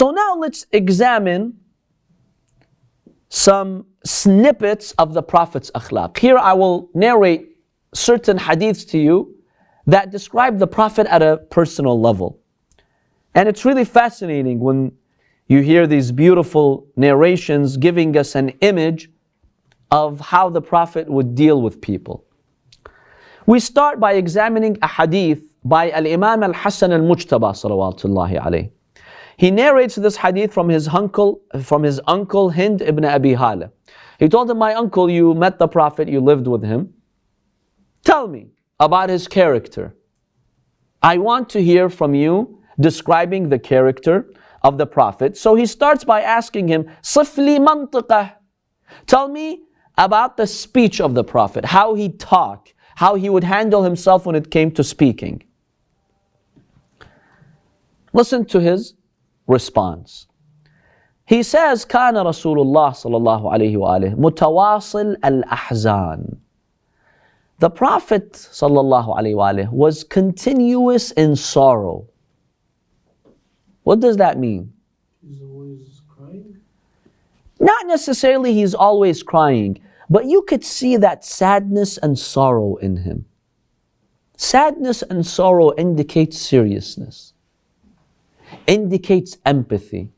So now let's examine some snippets of the Prophet's akhlaq. Here I will narrate certain hadiths to you that describe the Prophet at a personal level. And it's really fascinating when you hear these beautiful narrations giving us an image of how the Prophet would deal with people. We start by examining a hadith by Imam Hasan al-Mujtaba salawatullahi alayhi. He narrates this hadith from his uncle Hind ibn Abi Hala. He told him, my uncle, you met the Prophet, you lived with him. Tell me about his character. I want to hear from you describing the character of the Prophet. So he starts by asking him, Sifli mantiqah. Tell me about the speech of the Prophet, how he talked, how he would handle himself when it came to speaking. Listen to his response. He says, كان رسول الله صلى الله عليه وآله متواصل الأحزان. The Prophet صلى الله عليه وآله was continuous in sorrow. What does that mean? He's always crying? Not necessarily he's always crying, but you could see that sadness and sorrow in him. Sadness and sorrow indicates seriousness, indicates empathy.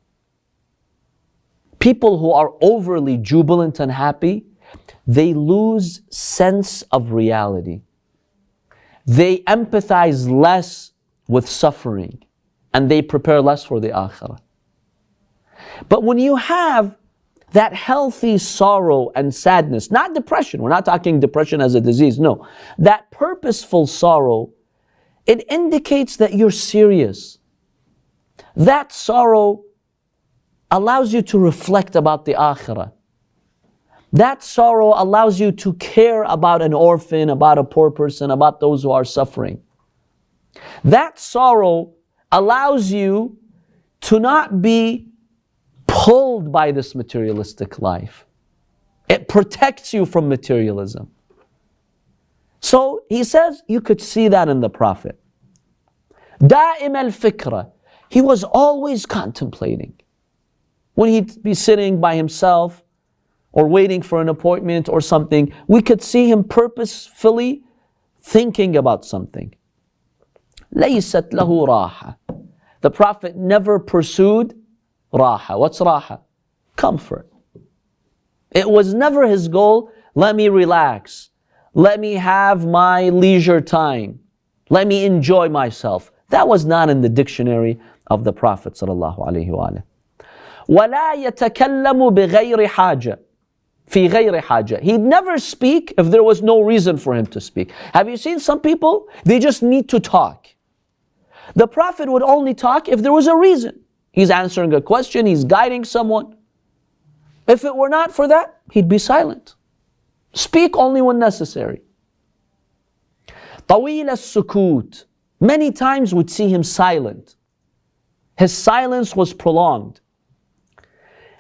People who are overly jubilant and happy, they lose sense of reality. They empathize less with suffering and they prepare less for the akhirah. But when you have that healthy sorrow and sadness, not depression, we're not talking depression as a disease, no. That purposeful sorrow, it indicates that you're serious. That sorrow allows you to reflect about the akhirah. That sorrow allows you to care about an orphan, about a poor person, about those who are suffering. That sorrow allows you to not be pulled by this materialistic life. It protects you from materialism. So he says you could see that in the Prophet. Da'im al-fikra. He was always contemplating. When he'd be sitting by himself or waiting for an appointment or something, we could see him purposefully thinking about something. لَيْسَتْ لَهُ رَاحَةٌ. The Prophet never pursued raha. What's raha? Comfort. It was never his goal, let me relax. Let me have my leisure time. Let me enjoy myself. That was not in the dictionary of the Prophet sallallahu alaihi wasallam. وَلَا يَتَكَلَّمُ بِغَيْرِ حَاجَةٍ. فِي غَيْرِ حَاجَةٍ. He'd never speak if there was no reason for him to speak. Have you seen some people? They just need to talk. The Prophet would only talk if there was a reason. He's answering a question, he's guiding someone. If it were not for that, he'd be silent. Speak only when necessary. طَوِيلَ السُّكُوت. Many times we'd see him silent. His silence was prolonged.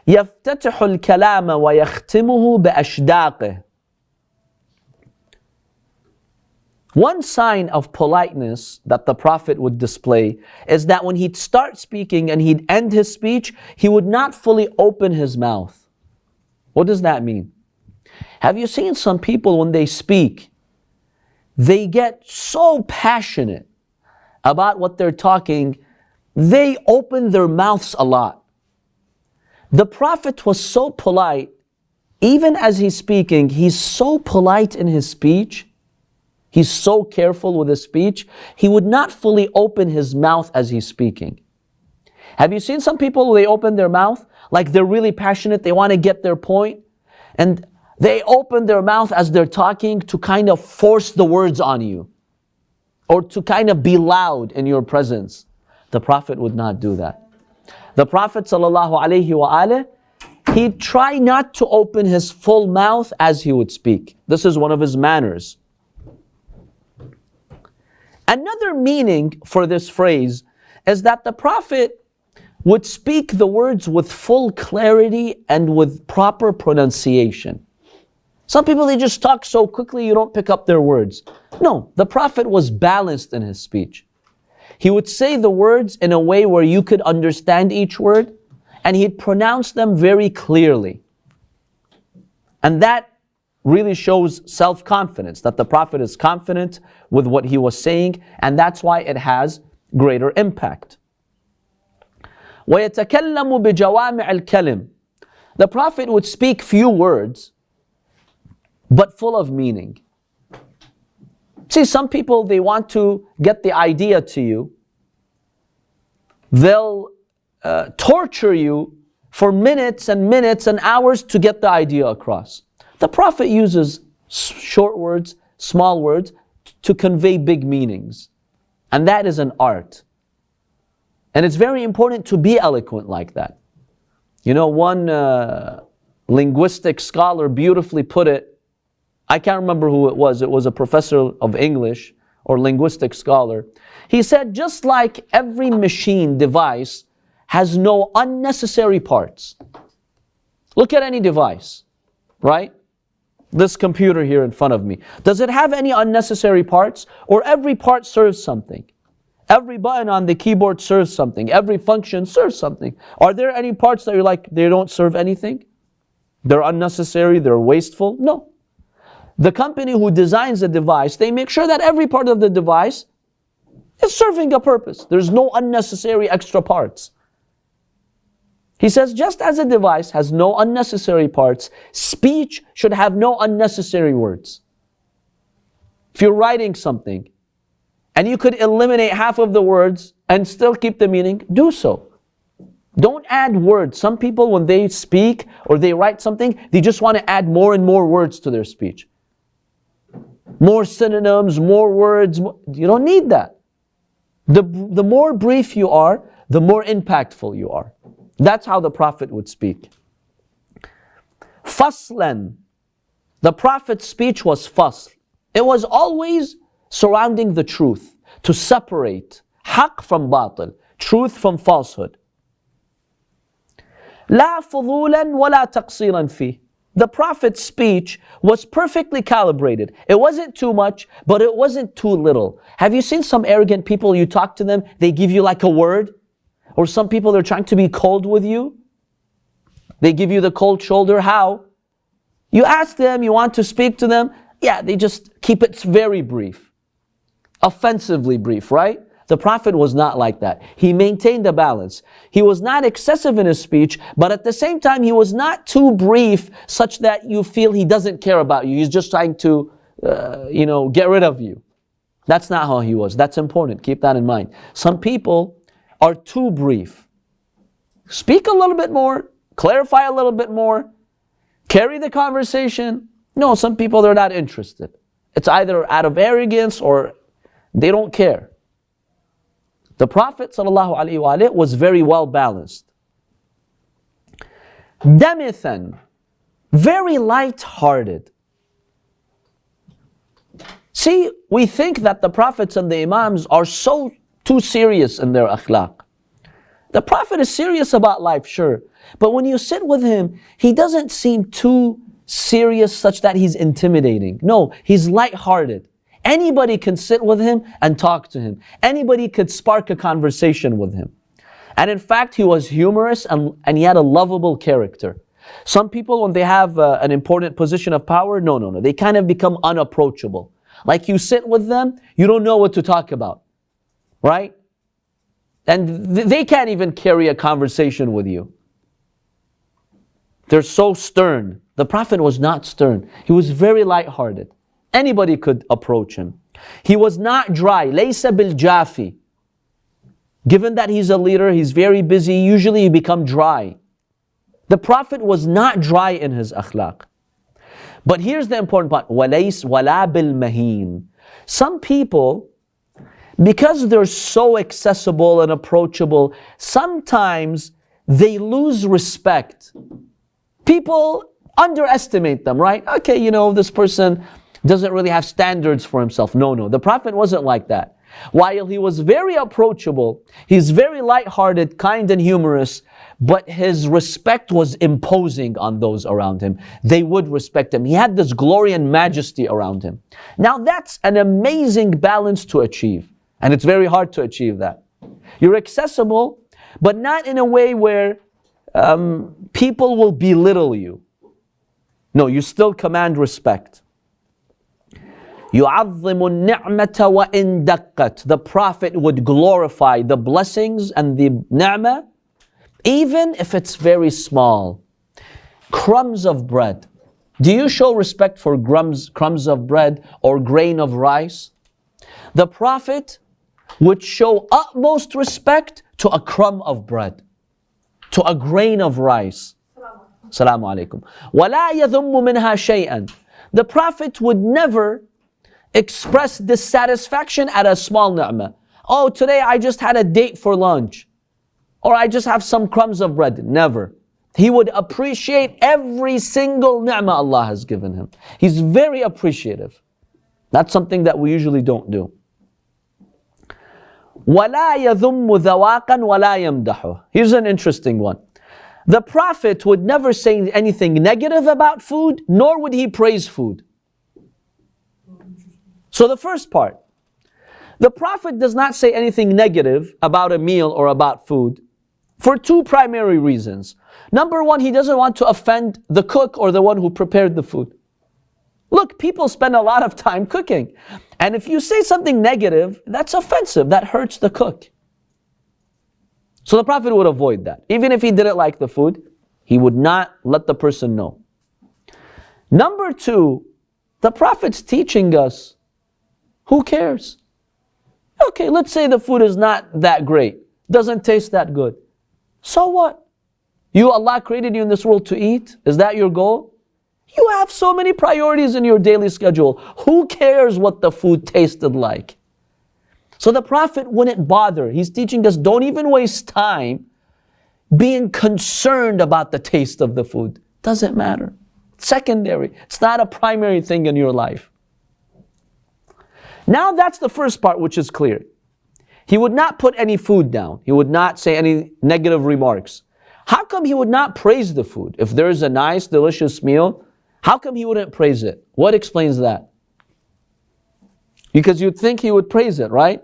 يَفْتَتِحُ الْكَلَامَ وَيَخْتِمُهُ بِأَشْدَاقِهِ. One sign of politeness that the Prophet would display is that when he'd start speaking and he'd end his speech, he would not fully open his mouth. What does that mean? Have you seen some people when they speak, they get so passionate about what they're talking, they open their mouths a lot. The Prophet was so polite, even as he's speaking, he's so polite in his speech, he's so careful with his speech, he would not fully open his mouth as he's speaking. Have you seen some people, they open their mouth, like they're really passionate, they want to get their point, and they open their mouth as they're talking to kind of force the words on you, or to kind of be loud in your presence. The Prophet would not do that. The Prophet ﷺ, he'd try not to open his full mouth as he would speak. This is one of his manners. Another meaning for this phrase is that the Prophet would speak the words with full clarity and with proper pronunciation. Some people, they just talk so quickly you don't pick up their words. No, the Prophet was balanced in his speech. He would say the words in a way where you could understand each word, and he'd pronounce them very clearly. And that really shows self-confidence, that the Prophet is confident with what he was saying, and that's why it has greater impact. وَيَتَكَلَّمُ بِجَوَامِعِ الْكَلِمِ. The Prophet would speak few words, but full of meaning. See, some people, they want to get the idea to you. They'll torture you for minutes and minutes and hours to get the idea across. The Prophet uses short words, small words, to convey big meanings. And that is an art. And it's very important to be eloquent like that. You know, one linguistic scholar beautifully put it, I can't remember who it was a professor of English or linguistic scholar. He said, just like every machine device has no unnecessary parts. Look at any device, right? This computer here in front of me. Does it have any unnecessary parts? Or every part serves something? Every button on the keyboard serves something. Every function serves something. Are there any parts that you're like, they don't serve anything? They're unnecessary, they're wasteful? No. The company who designs the device, they make sure that every part of the device is serving a purpose. There's no unnecessary extra parts. He says, just as a device has no unnecessary parts, speech should have no unnecessary words. If you're writing something, and you could eliminate half of the words and still keep the meaning, do so. Don't add words. Some people, when they speak or they write something, they just want to add more and more words to their speech. More synonyms, more words. You don't need that. The more brief you are, the more impactful you are. That's how the Prophet would speak. Faslan. The Prophet's speech was fasl. It was always surrounding the truth, to separate haqq from batil, truth from falsehood. لا فضولا ولا تقصيرا فيه. The Prophet's speech was perfectly calibrated. It wasn't too much, but it wasn't too little. Have you seen some arrogant people, you talk to them, they give you like a word? Or some people, they're trying to be cold with you. They give you the cold shoulder. How? You ask them, you want to speak to them. Yeah, they just keep it very brief. Offensively brief, right? The Prophet was not like that. He maintained a balance. He was not excessive in his speech, but at the same time, he was not too brief such that you feel he doesn't care about you. He's just trying to, get rid of you. That's not how he was. That's important. Keep that in mind. Some people are too brief. Speak a little bit more, clarify a little bit more, carry the conversation. No, some people, they're not interested. It's either out of arrogance or they don't care. The Prophet ﷺ was very well balanced. Damithan, very light-hearted. See, we think that the Prophets and the Imams are so too serious in their akhlaq. The Prophet is serious about life, sure. But when you sit with him, he doesn't seem too serious such that he's intimidating. No, he's light-hearted. Anybody can sit with him and talk to him. Anybody could spark a conversation with him. And in fact, he was humorous and he had a lovable character. Some people, when they have an important position of power, no. They kind of become unapproachable. Like you sit with them, you don't know what to talk about. Right? And they can't even carry a conversation with you. They're so stern. The Prophet was not stern. He was very light-hearted. Anybody could approach him. He was not dry. Laysa bil jafi. Given that he's a leader, he's very busy, usually you become dry. The Prophet was not dry in his akhlaq. But here's the important part. وَلَيْسْ وَلَا بِالْمَهِينَ. Some people, because they're so accessible and approachable, sometimes they lose respect. People underestimate them, right? Okay, this person doesn't really have standards for himself. No. The Prophet wasn't like that. While he was very approachable, he's very light-hearted, kind and humorous, but his respect was imposing on those around him. They would respect him. He had this glory and majesty around him. Now that's an amazing balance to achieve. And it's very hard to achieve that. You're accessible, but not in a way where people will belittle you. No, you still command respect. يُعَظِّمُ النِّعْمَةَ وَإِن دَقَّتْ. The Prophet would glorify the blessings and the ni'mah, even if it's very small. Crumbs of bread. Do you show respect for crumbs of bread or grain of rice? The Prophet would show utmost respect to a crumb of bread, to a grain of rice. Assalamu alaikum. وَلَا يَذُمُّ مِنْهَا شَيْئًا. The Prophet would never express dissatisfaction at a small ni'mah. Oh, today I just had a date for lunch. Or I just have some crumbs of bread. Never. He would appreciate every single ni'mah Allah has given him. He's very appreciative. That's something that we usually don't do. وَلَا يَذُمُّ ذَوَاقًا وَلَا يَمْدَحُهُ. Here's an interesting one. The Prophet would never say anything negative about food, nor would he praise food. So the first part, the Prophet does not say anything negative about a meal or about food for two primary reasons. Number one, he doesn't want to offend the cook or the one who prepared the food. Look, people spend a lot of time cooking. And if you say something negative, that's offensive, that hurts the cook. So the Prophet would avoid that. Even if he didn't like the food, he would not let the person know. Number two, the Prophet's teaching us, who cares? Okay, let's say the food is not that great, doesn't taste that good. So what? Allah created you in this world to eat? Is that your goal? You have so many priorities in your daily schedule. Who cares what the food tasted like? So the Prophet wouldn't bother. He's teaching us, don't even waste time being concerned about the taste of the food. Doesn't matter. It's secondary. It's not a primary thing in your life. Now that's the first part, which is clear. He would not put any food down. He would not say any negative remarks. How come he would not praise the food? If there is a nice, delicious meal, how come he wouldn't praise it? What explains that? Because you'd think he would praise it, right?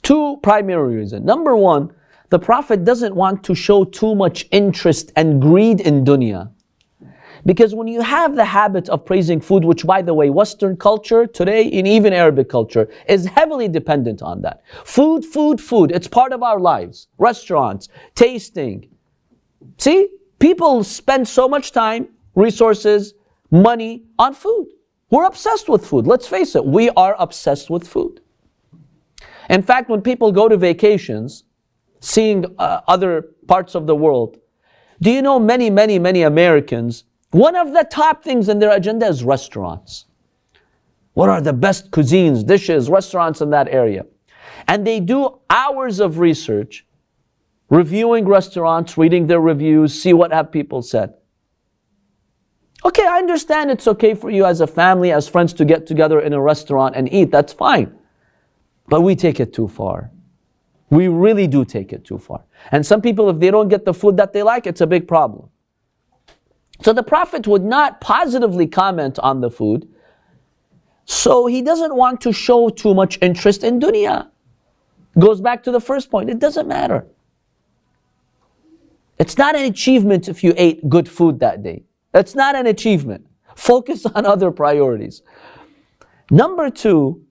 Two primary reasons. Number one, the Prophet doesn't want to show too much interest and greed in dunya. Because when you have the habit of praising food, which by the way, Western culture today, and even Arabic culture, is heavily dependent on that. Food, food, food. It's part of our lives. Restaurants, tasting. See? People spend so much time, resources, money on food. We're obsessed with food. Let's face it, we are obsessed with food. In fact, when people go to vacations, seeing other parts of the world, do you know many Americans, one of the top things in their agenda is restaurants. What are the best cuisines, dishes, restaurants in that area? And they do hours of research, reviewing restaurants, reading their reviews, see what have people said. Okay, I understand it's okay for you as a family, as friends to get together in a restaurant and eat, that's fine. But we take it too far. We really do take it too far. And some people, if they don't get the food that they like, it's a big problem. So the Prophet would not positively comment on the food. So he doesn't want to show too much interest in dunya. Goes back to the first point, it doesn't matter. It's not an achievement if you ate good food that day. That's not an achievement. Focus on other priorities. Number two,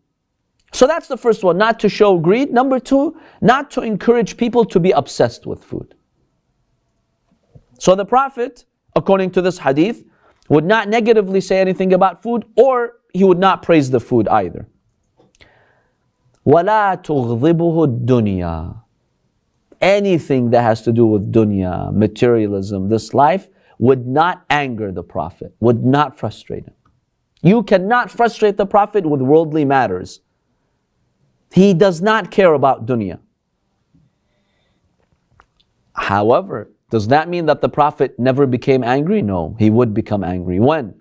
so that's the first one, not to show greed. Number two, not to encourage people to be obsessed with food. So the Prophet, according to this hadith, would not negatively say anything about food, or he would not praise the food either. وَلَا تُغْضِبُهُ الدُّنْيَا. Anything that has to do with dunya, materialism, this life, would not anger the Prophet, would not frustrate him. You cannot frustrate the Prophet with worldly matters. He does not care about dunya. However, does that mean that the Prophet never became angry? No, he would become angry. When?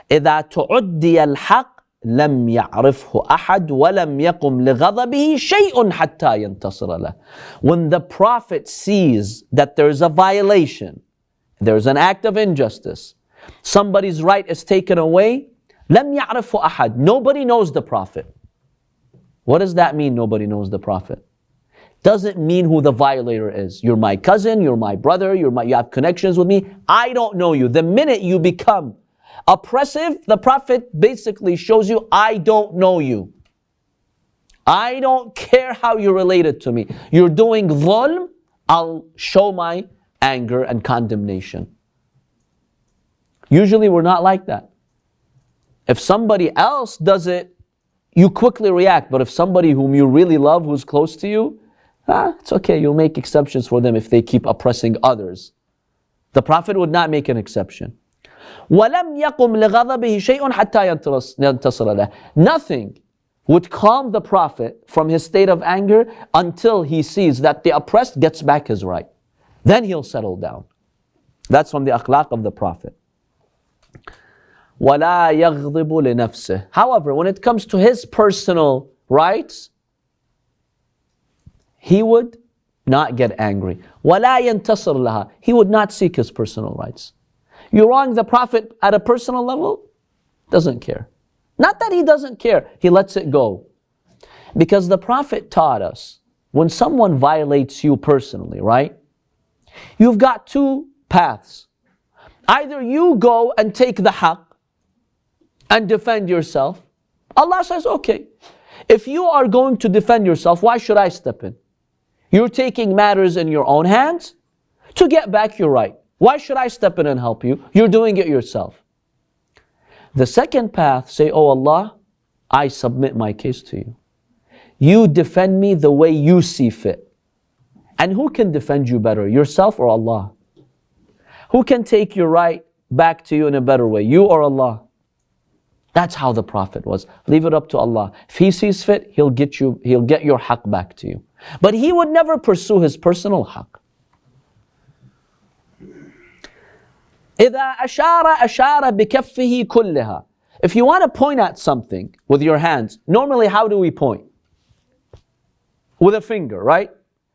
إِذَا تُعُدِّيَ الْحَقِّ لَمْ يَعْرِفْهُ أَحَدٌ وَلَمْ يَقُمْ لِغَضَبِهِ شَيْءٌ حَتَّى يَنْتَصِرَ لَهُ. When the Prophet sees that there's a violation, there's an act of injustice, somebody's right is taken away, لَمْ يَعْرِفْهُ أَحَدٌ. Nobody knows the Prophet. What does that mean, nobody knows the Prophet? doesn't mean who the violator is. You're my cousin, you're my brother, you have connections with me. I don't know you. The minute you become oppressive, the Prophet basically shows you, I don't know you. I don't care how you're related to me. You're doing dhulm, I'll show my anger and condemnation. Usually we're not like that. If somebody else does it, you quickly react. But if somebody whom you really love, who's close to you, it's okay, you'll make exceptions for them if they keep oppressing others. The Prophet would not make an exception. وَلَمْ يَقُمْ لِغَضَبِهِ شَيْءٌ حَتَّى يَنْتَصِرَ لَهُ. Nothing would calm the Prophet from his state of anger until he sees that the oppressed gets back his right. Then he'll settle down. That's from the akhlaq of the Prophet. وَلَا يَغْضِبُ لِنَفْسِهِ. However, when it comes to his personal rights, he would not get angry. وَلَا يَنْتَصِرْ لَهَا. He would not seek his personal rights. You wrong the Prophet at a personal level, doesn't care. Not that he doesn't care, he lets it go. Because the Prophet taught us, when someone violates you personally, right? You've got two paths. Either you go and take the haqq and defend yourself. Allah says, okay, if you are going to defend yourself, why should I step in? You're taking matters in your own hands to get back your right. Why should I step in and help you? You're doing it yourself. The second path, say, oh Allah, I submit my case to you. You defend me the way you see fit. And who can defend you better, yourself or Allah? Who can take your right back to you in a better way, you or Allah? That's how the Prophet was. Leave it up to Allah. If he sees fit, he'll get your haqq back to you. But he would never pursue his personal haqq. إِذَا أَشَارَ بِكَفِّهِ كُلِّهَا. If you want to point at something with your hands, normally how do we point? With a finger, right?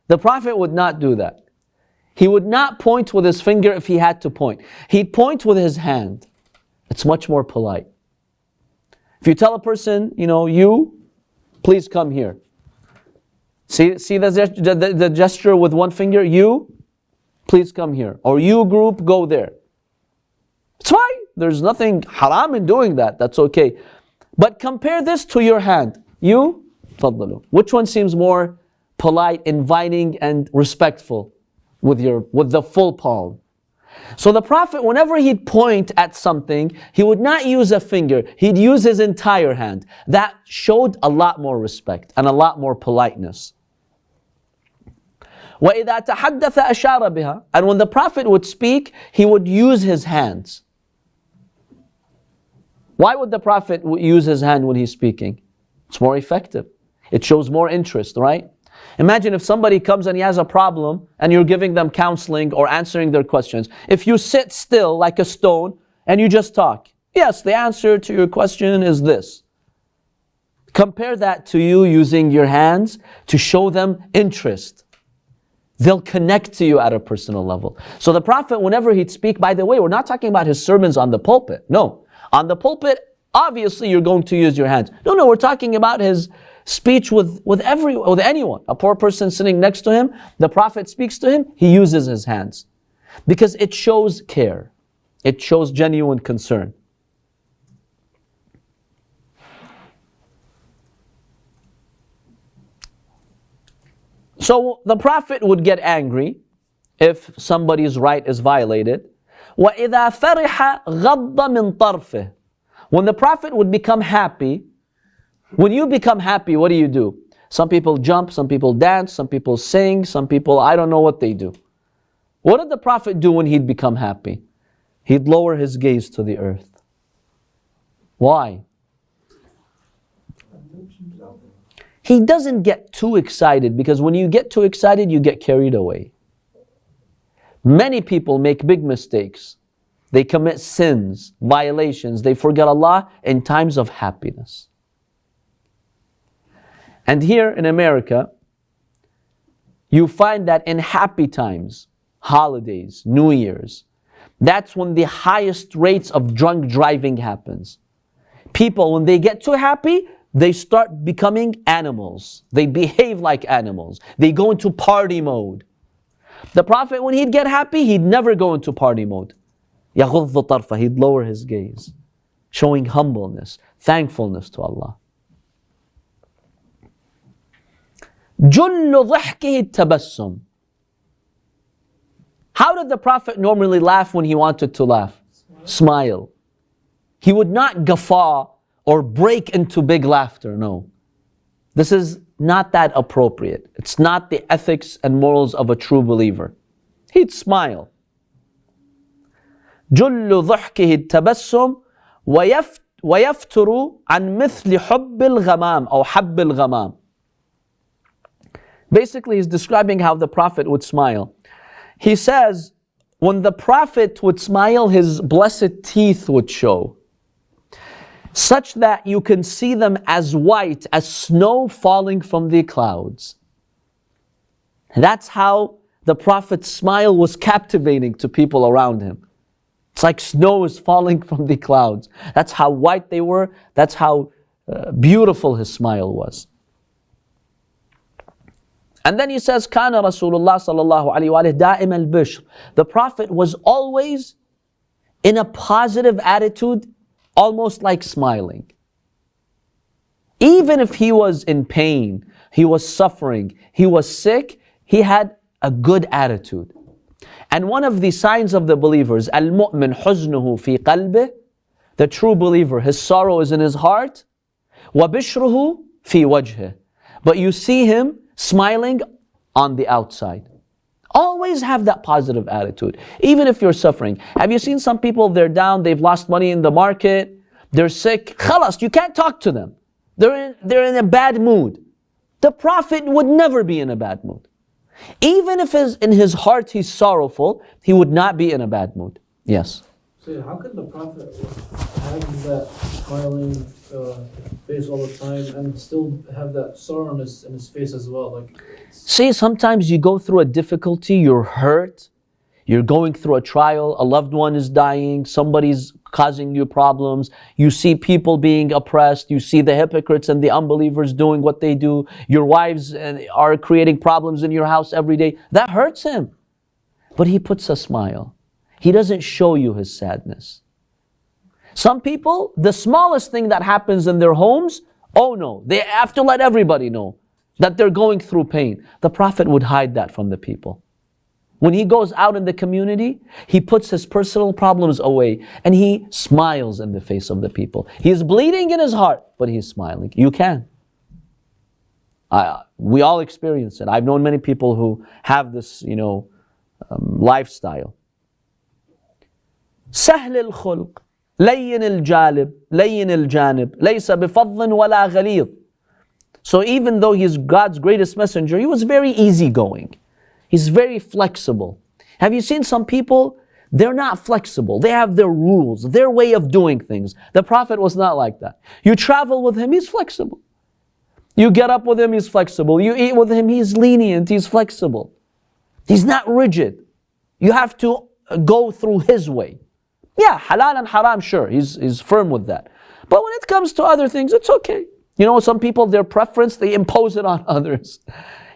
The Prophet would not do that. He would not point with his finger if he had to point. He'd point with his hand. It's much more polite. If you tell a person, you, please come here. See the gesture with one finger? You, please come here. Or you group, go there. It's fine. There's nothing haram in doing that. That's okay. But compare this to your hand. You, tafaddalu. Which one seems more polite, inviting, and respectful with the full palm? So the Prophet, whenever he'd point at something, he would not use a finger. He'd use his entire hand. That showed a lot more respect and a lot more politeness. وَإِذَا تَحَدَّثَ أَشَارَ بِهَا. And when the Prophet would speak, he would use his hands. Why would the Prophet use his hand when he's speaking? It's more effective. It shows more interest, right? Imagine if somebody comes and he has a problem and you're giving them counseling or answering their questions. If you sit still like a stone and you just talk, yes, the answer to your question is this. Compare that to you using your hands to show them interest. They'll connect to you at a personal level. So the Prophet, whenever he'd speak, by the way, we're not talking about his sermons on the pulpit. No. On the pulpit, obviously you're going to use your hands. No, we're talking about his speech with anyone. A poor person sitting next to him, the Prophet speaks to him, he uses his hands. Because it shows care. It shows genuine concern. So the Prophet would get angry if somebody's right is violated. وَإِذَا فَرِحَ غَضَّ مِنْ طَرْفِهِ. When the Prophet would become happy, when you become happy, what do? Some people jump, some people dance, some people sing, some people, I don't know what they do. What did the Prophet do when he'd become happy? He'd lower his gaze to the earth. Why? He doesn't get too excited, because when you get too excited, you get carried away. Many people make big mistakes. They commit sins, violations. They forget Allah in times of happiness. And here in America, you find that in happy times, holidays, New Year's, that's when the highest rates of drunk driving happens. People, when they get too happy, they start becoming animals. They behave like animals. They go into party mode. The Prophet, when he'd get happy, he'd never go into party mode. يَغُضُّ طَرْفَهُ, he'd lower his gaze, showing humbleness, thankfulness to Allah. جُلُّ ضِحْكِهِ التَّبَسُّمُ. How did the Prophet normally laugh when he wanted to laugh? Smile. He would not guffaw or break into big laughter, no. This is not that appropriate. It's not the ethics and morals of a true believer. He'd smile. جُلُّ ضحكه التبسم ويفتر عن مثل حب الغمام أو حب الغمام. Basically, he's describing how the Prophet would smile. He says, when the Prophet would smile, his blessed teeth would show, such that you can see them as white as snow falling from the clouds. That's how the Prophet's smile was captivating to people around him. It's like snow is falling from the clouds. That's how white they were. That's how beautiful his smile was. And then he says, كان رسول الله صلى الله عليه وآله دائم البشر. The Prophet was always in a positive attitude, almost like smiling. Even if he was in pain, he was suffering, he was sick, he had a good attitude. And one of the signs of the believers, al-mu'min حزنه في قلبه, the true believer, his sorrow is in his heart, وبشره في وجهه. But you see him smiling on the outside. Always have that positive attitude, even if you're suffering. Have you seen some people, they're down, they've lost money in the market, they're sick, khalas, you can't talk to them. They're in a bad mood. The Prophet would never be in a bad mood. Even if in his heart he's sorrowful, he would not be in a bad mood. Yes? So how could the Prophet have that smiling face all the time and still have that sorrowness in his face as well? See, sometimes you go through a difficulty, you're hurt, you're going through a trial, a loved one is dying, somebody's causing you problems, you see people being oppressed, you see the hypocrites and the unbelievers doing what they do, your wives are creating problems in your house every day. That hurts him. But he puts a smile. He doesn't show you his sadness. Some people, the smallest thing that happens in their homes, oh no, they have to let everybody know that they're going through pain. The Prophet would hide that from the people. When he goes out in the community, he puts his personal problems away and he smiles in the face of the people. He is bleeding in his heart, but he's smiling. You can. We all experience it. I've known many people who have this, lifestyle. سهل الخلق لين الجالب لين الجانب ليس بفظ ولا غليظ. So even though he's God's greatest messenger, he was very easygoing. He's very flexible. Have you seen some people? They're not flexible. They have their rules, their way of doing things. The Prophet was not like that. You travel with him, he's flexible. You get up with him, he's flexible. You eat with him, he's lenient, he's flexible. He's not rigid. You have to go through his way. Yeah, halal and haram, sure, he's firm with that. But when it comes to other things, it's okay. Some people, their preference, they impose it on others.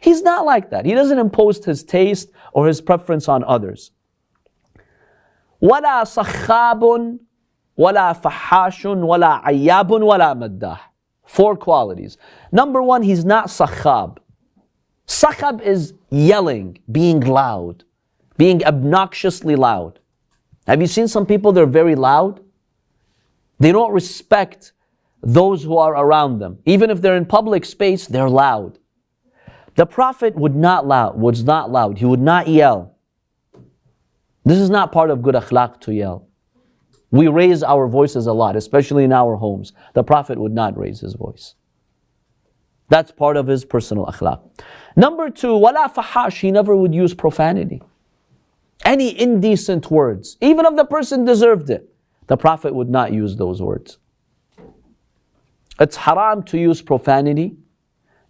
He's not like that. He doesn't impose his taste or his preference on others. وَلَا صَخَّابٌ وَلَا فَحَّاشٌ وَلَا عَيَّابٌ وَلَا مَدَّاحٌ. 4 qualities. Number 1, he's not sakhab. Sakhab is yelling, being loud, being obnoxiously loud. Have you seen some people, they're very loud? They don't respect those who are around them. Even if they're in public space, they're loud. The Prophet was not loud. He would not yell. This is not part of good akhlaq to yell. We raise our voices a lot, especially in our homes. The Prophet would not raise his voice. That's part of his personal akhlaq. Number 2, wala fahash, he never would use profanity. Any indecent words, even if the person deserved it, the Prophet would not use those words. It's haram to use profanity.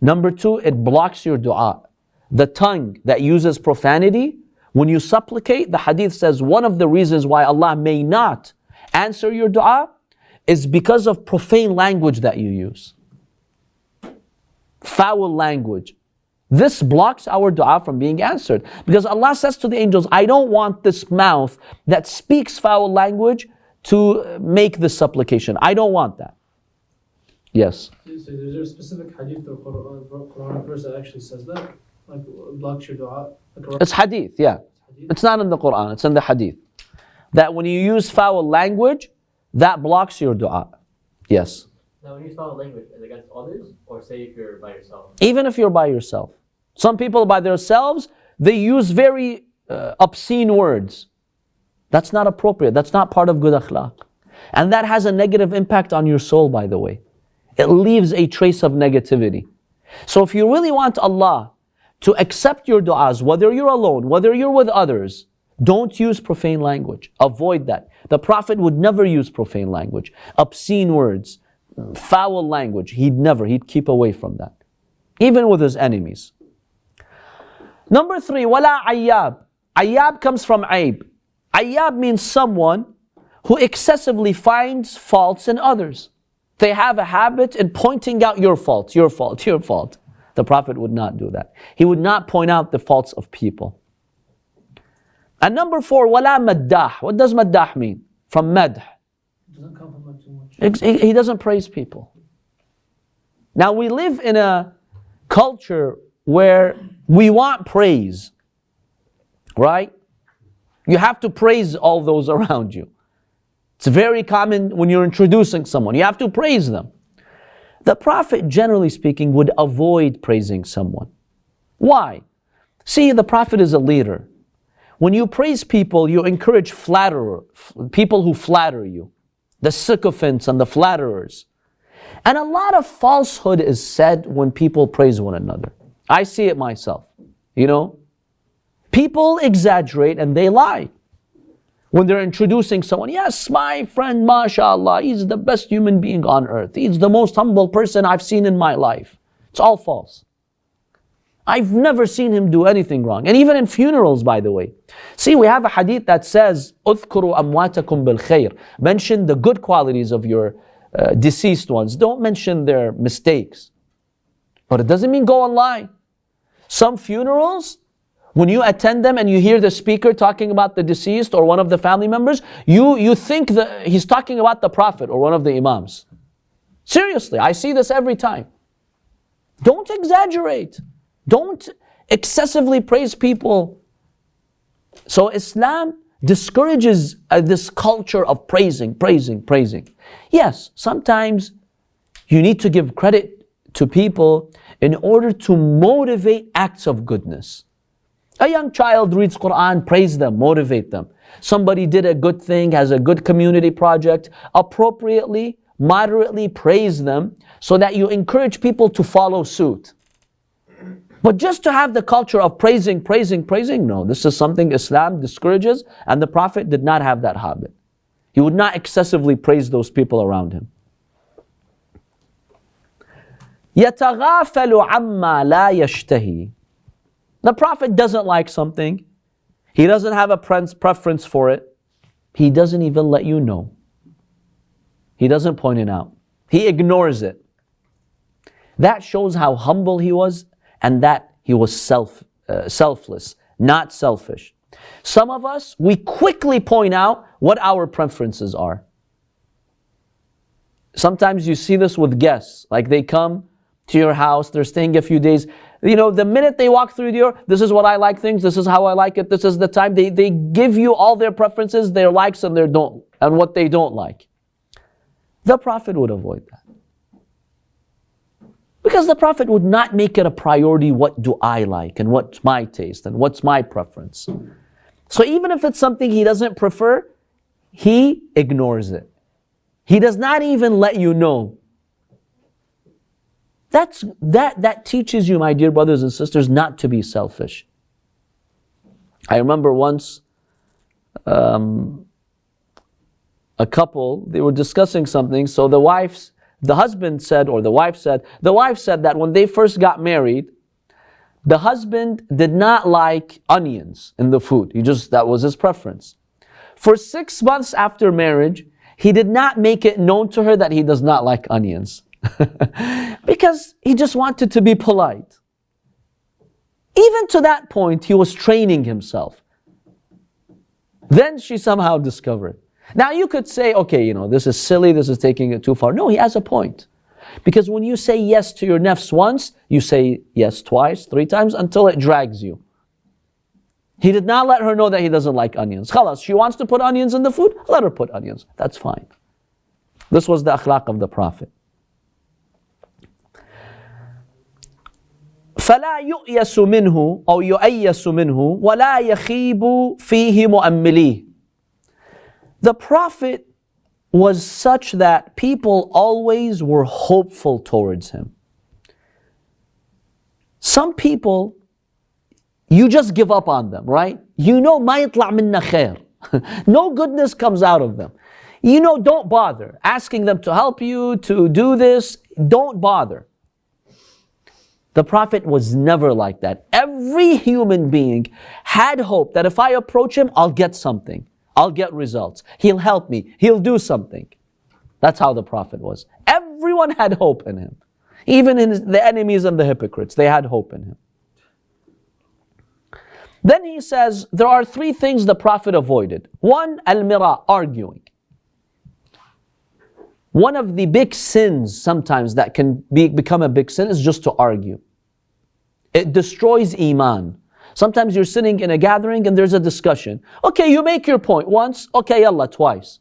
Number 2, it blocks your dua. The tongue that uses profanity, when you supplicate, the hadith says one of the reasons why Allah may not answer your dua is because of profane language that you use. foul language. This blocks our dua from being answered. Because Allah says to the angels, I don't want this mouth that speaks foul language to make this supplication. I don't want that. Yes. So is there a specific hadith or Quran verse that actually says that? Like blocks your dua? It's hadith, yeah. It's not in the Quran, it's in the hadith. That when you use foul language, that blocks your dua. Yes. Now, when you use foul language, is it against others, or say if you're by yourself? Even if you're by yourself. Some people by themselves, they use very obscene words. That's not appropriate. That's not part of good akhlaq. And that has a negative impact on your soul, by the way. It leaves a trace of negativity. So if you really want Allah to accept your du'as, whether you're alone, whether you're with others, don't use profane language. Avoid that. The Prophet would never use profane language, obscene words, foul language. He'd keep away from that. Even with his enemies. Number 3, wala ayyab. Ayyab comes from aib. Ayyab means someone who excessively finds faults in others. They have a habit in pointing out your fault, your fault, your fault. The Prophet would not do that. He would not point out the faults of people. And number 4, wala maddah. What does maddah mean? From madh. It doesn't compliment too much. He doesn't praise people. Now we live in a culture where we want praise, right? You have to praise all those around you. It's very common when you're introducing someone. You have to praise them. The Prophet, generally speaking, would avoid praising someone. Why? See, the Prophet is a leader. When you praise people, you encourage people who flatter you, the sycophants and the flatterers. And a lot of falsehood is said when people praise one another. I see it myself, People exaggerate and they lie. When they're introducing someone, yes, my friend, mashallah, he's the best human being on earth. He's the most humble person I've seen in my life. It's all false. I've never seen him do anything wrong. And even in funerals, by the way. See, we have a hadith that says, اذكروا أمواتكم بالخير. Mention the good qualities of your deceased ones. Don't mention their mistakes. But it doesn't mean go and lie. Some funerals, when you attend them and you hear the speaker talking about the deceased or one of the family members, you think that he's talking about the Prophet or one of the Imams. Seriously, I see this every time. Don't exaggerate. Don't excessively praise people. So Islam discourages this culture of praising. Yes, sometimes you need to give credit to people in order to motivate acts of goodness. A young child reads Quran, praise them, motivate them. Somebody did a good thing, has a good community project, appropriately, moderately praise them so that you encourage people to follow suit. But just to have the culture of praising, no, this is something Islam discourages, and the Prophet did not have that habit. He would not excessively praise those people around him. يَتَغَافَلُ عَمَّا لَا يَشْتَهِي. The Prophet doesn't like something. He doesn't have a preference for it. He doesn't even let you know. He doesn't point it out. He ignores it. That shows how humble he was and that he was selfless, not selfish. Some of us, we quickly point out what our preferences are. Sometimes you see this with guests, like they come to your house, they're staying a few days. The minute they walk through the door, this is what I like things, this is how I like it, this is the time. They give you all their preferences, their likes and what they don't like. The Prophet would avoid that. Because the Prophet would not make it a priority, what do I like and what's my taste and what's my preference. So even if it's something he doesn't prefer, he ignores it. He does not even let you know. That teaches you, my dear brothers and sisters, not to be selfish. I remember once a couple, they were discussing something, so the wife said that when they first got married, the husband did not like onions in the food. That was his preference. For 6 months after marriage, he did not make it known to her that he does not like onions. Because he just wanted to be polite. Even to that point, he was training himself. Then she somehow discovered. Now you could say, okay, this is silly, this is taking it too far. No, he has a point. Because when you say yes to your nafs once, you say yes twice, 3 times, until it drags you. He did not let her know that he doesn't like onions. Khalas, she wants to put onions in the food, let her put onions. That's fine. This was the akhlaq of the Prophet. فلا يؤيس منه أو يؤيس منه ولا يخيب فيه مؤمليه. The Prophet was such that people always were hopeful towards him. Some people, you just give up on them, right? ما يطلع منا خير. No goodness comes out of them. Don't bother asking them to help you, to do this. Don't bother. The Prophet was never like that. Every human being had hope that if I approach him, I'll get something. I'll get results. He'll help me. He'll do something. That's how the Prophet was. Everyone had hope in him. Even in the enemies and the hypocrites, they had hope in him. Then he says, there are 3 things the Prophet avoided. 1, al-mira, arguing. One of the big sins sometimes that can become a big sin is just to argue. It destroys iman. Sometimes you're sitting in a gathering and there's a discussion. Okay, you make your point once, okay, yalla, twice.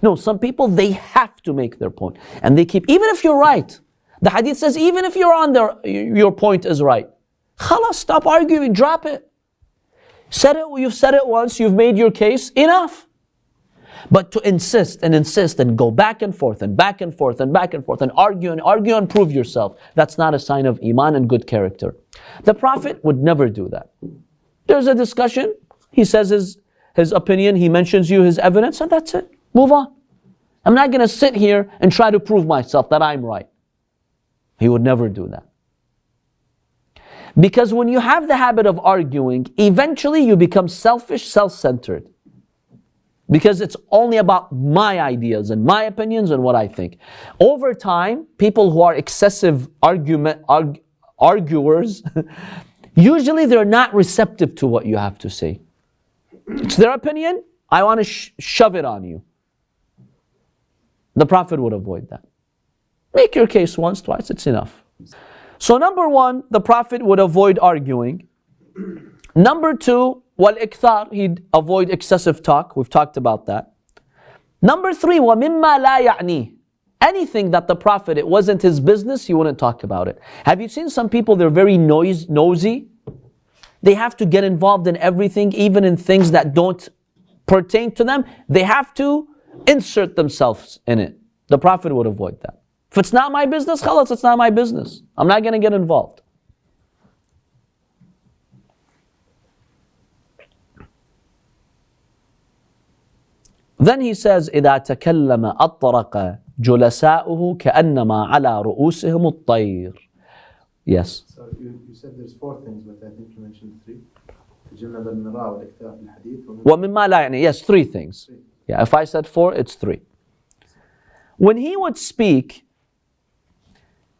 No, some people, they have to make their point. And they keep, even if you're right. The hadith says, even if you're on there, your point is right. Khalas, stop arguing, drop it. You've said it once, you've made your case, enough. But to insist and go back and forth and back and forth and back and forth and argue and prove yourself, that's not a sign of iman and good character. The Prophet would never do that. There's a discussion, he says his opinion, he mentions you his evidence, and that's it. Move on. I'm not going to sit here and try to prove myself that I'm right. He would never do that. Because when you have the habit of arguing, eventually you become selfish, self-centered. Because it's only about my ideas and my opinions and what I think. Over time, people who are excessive arguers, usually they're not receptive to what you have to say. It's their opinion, I want to shove it on you. The Prophet would avoid that. Make your case once, twice, it's enough. So number 1, the Prophet would avoid arguing. Number 2, wal-ikthar, he'd avoid excessive talk. We've talked about that. Number 3, وَمِمَّا لَا يَعْنِيهِ. Anything that the Prophet, it wasn't his business, he wouldn't talk about it. Have you seen some people, they're very nosy? They have to get involved in everything, even in things that don't pertain to them. They have to insert themselves in it. The Prophet would avoid that. If it's not my business, khalas, it's not my business. I'm not going to get involved. Then he says, إِذَا تَكَلَّمَ أَطْرَقَ جُلَسَاؤُهُ كَأَنَّمَا عَلَى رُؤُوسِهِمُ الطَّيْرِ. Yes. So you said there's 4 things, but I think you mentioned 3. تجنب المراء والإكثار في الحديث. وَمِمَّا لَا يَعْنِي. Yes, 3 things. Yeah, if I said 4, it's 3. When he would speak,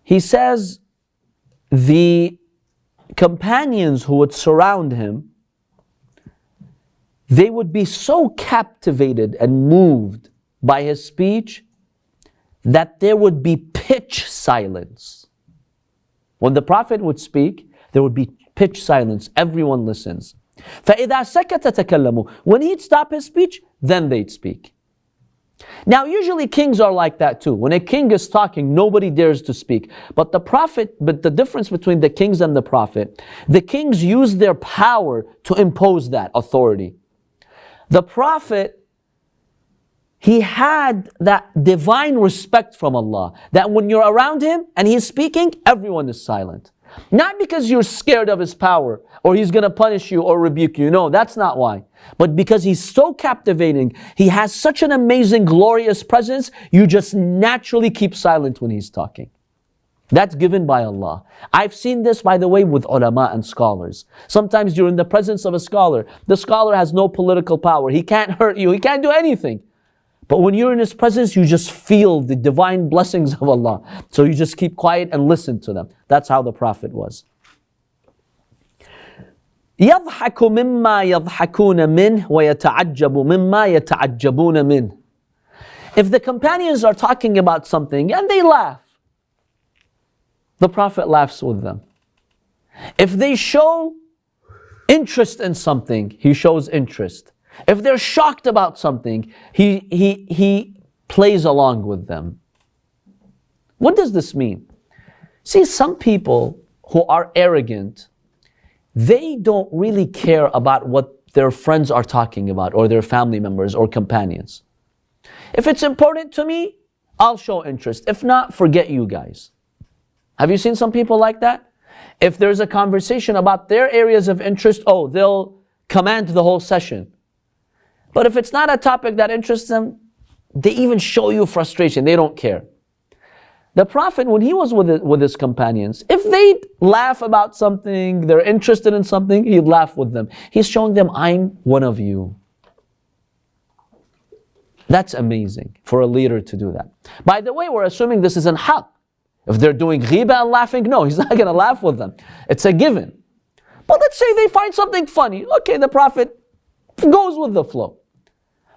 he says the companions who would surround him, they would be so captivated and moved by his speech that there would be pitch silence. When the Prophet would speak, there would be pitch silence. Everyone listens. فَإِذَا سَكَتَ تَكَلَّمُوا. When he'd stop his speech, then they'd speak. Now usually kings are like that too. When a king is talking, nobody dares to speak. But the difference between the kings and the Prophet, the kings use their power to impose that authority. The Prophet, he had that divine respect from Allah, that when you're around him and he's speaking, everyone is silent. Not because you're scared of his power, or he's going to punish you or rebuke you. No, that's not why. But because he's so captivating, he has such an amazing, glorious presence, you just naturally keep silent when he's talking. That's given by Allah. I've seen this, by the way, with ulama and scholars. Sometimes you're in the presence of a scholar. The scholar has no political power. He can't hurt you. He can't do anything. But when you're in His presence, you just feel the divine blessings of Allah. So you just keep quiet and listen to them. That's how the Prophet was. يَضْحَكُ مِمَّا يَضْحَكُونَ مِنْهُ وَيَتَعَجَّبُ مِمَّا يَتَعَجَّبُونَ مِنْهُ. If the companions are talking about something and they laugh, the Prophet laughs with them. If they show interest in something, he shows interest. If they're shocked about something, he plays along with them. What does this mean? See, some people who are arrogant, they don't really care about what their friends are talking about or their family members or companions. If it's important to me, I'll show interest. If not, forget you guys. Have you seen some people like that? If there's a conversation about their areas of interest, oh, they'll command the whole session. But if it's not a topic that interests them, they even show you frustration. They don't care. The Prophet, when he was with his companions, if they laugh about something, they're interested in something, he'd laugh with them. He's showing them, I'm one of you. That's amazing for a leader to do that. By the way, we're assuming this is in haqq. If they're doing ghiba and laughing, no, he's not going to laugh with them. It's a given. But let's say they find something funny. Okay, the Prophet goes with the flow.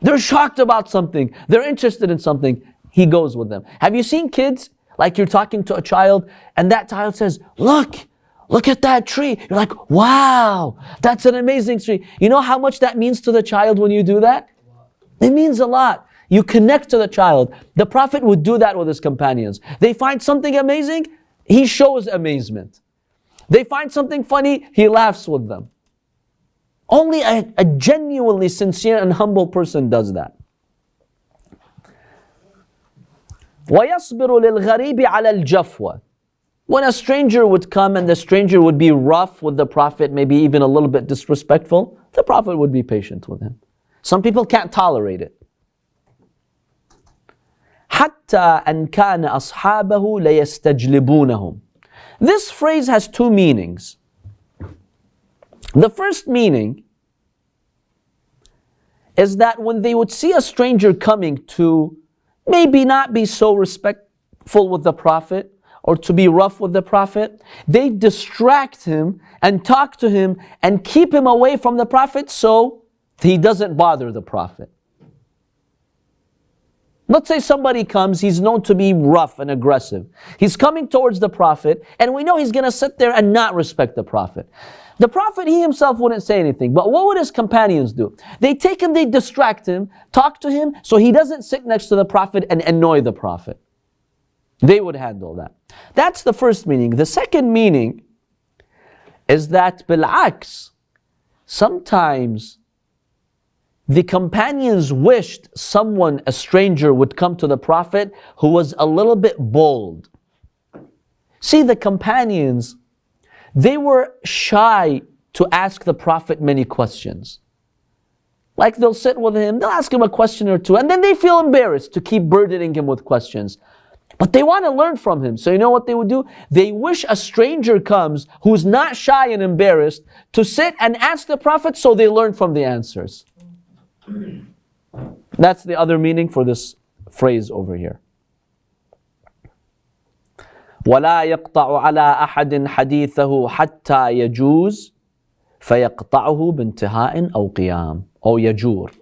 They're shocked about something. They're interested in something. He goes with them. Have you seen kids? Like you're talking to a child and that child says, look at that tree. You're like, wow, that's an amazing tree. You know how much that means to the child when you do that? It means a lot. You connect to the child. The Prophet would do that with his companions. They find something amazing, he shows amazement. They find something funny, he laughs with them. Only a genuinely sincere and humble person does that. وَيَصْبِرُ لِلْغَرِيبِ عَلَى الْجَفْوَةِ. When a stranger would come and the stranger would be rough with the Prophet, maybe even a little bit disrespectful, the Prophet would be patient with him. Some people can't tolerate it. حَتَّى أَنْ كَانَ أَصْحَابَهُ لَيَسْتَجْلِبُونَهُمْ. This phrase has two meanings. The first meaning is that when they would see a stranger coming to maybe not be so respectful with the Prophet or to be rough with the Prophet, they distract him and talk to him and keep him away from the Prophet so he doesn't bother the Prophet. Let's say somebody comes, he's known to be rough and aggressive. He's coming towards the Prophet and we know he's going to sit there and not respect the Prophet. The Prophet, he himself wouldn't say anything, but what would his companions do? They take him, they distract him, talk to him, so he doesn't sit next to the Prophet and annoy the Prophet. They would handle that. That's the first meaning. The second meaning is that bil'aks, sometimes the companions wished someone, a stranger, would come to the Prophet who was a little bit bold. See, the companions, they were shy to ask the Prophet many questions. Like they'll sit with him, they'll ask him a question or two, and then they feel embarrassed to keep burdening him with questions. But they want to learn from him. So you know what they would do? They wish a stranger comes who's not shy and embarrassed to sit and ask the Prophet so they learn from the answers. That's the other meaning for this phrase over here. وَلَا يَقْطَعُ عَلَىٰ أَحَدٍ حَدِيثَهُ حَتَّى يَجُوزْ فَيَقْطَعُهُ بِانْتِهَاءٍ أَوْ قِيَامٍ أو يَجُورٍ.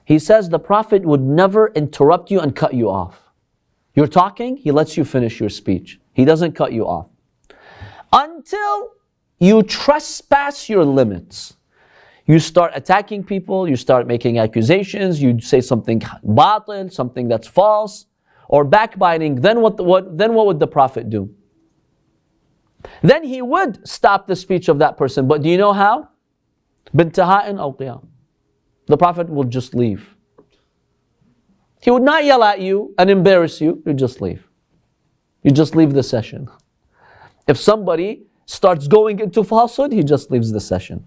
He says the Prophet would never interrupt you and cut you off. You're talking, he lets you finish your speech. He doesn't cut you off. Until you trespass your limits. You start attacking people, you start making accusations, you say something batil, something that's false, or backbiting, then what would the Prophet do? Then he would stop the speech of that person, but do you know how? بِانْتِهَاءٍ أَوْ قِيَامٍ. The Prophet will just leave. He would not yell at you and embarrass you, you just leave. You just leave the session. If somebody starts going into falsehood, he just leaves the session.